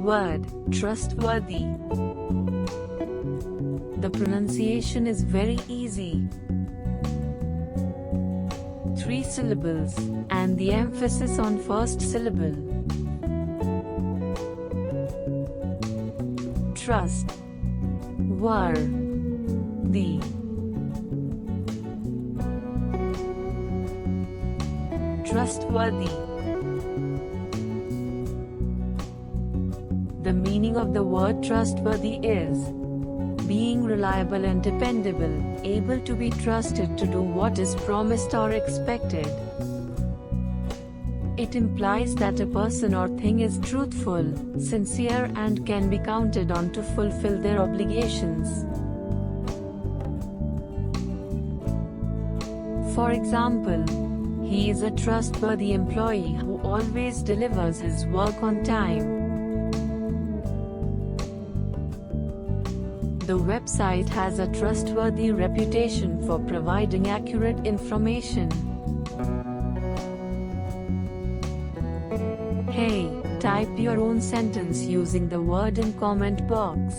Word: trustworthy. The pronunciation is very easy. 3 syllables, and the emphasis on first syllable. Trust. Worthy. Trustworthy. The meaning of the word trustworthy is being reliable and dependable, able to be trusted to do what is promised or expected. It implies that a person or thing is truthful, sincere, and can be counted on to fulfill their obligations. For example, he is a trustworthy employee who always delivers his work on time. The website has a trustworthy reputation for providing accurate information. Hey, type your own sentence using the word in comment box.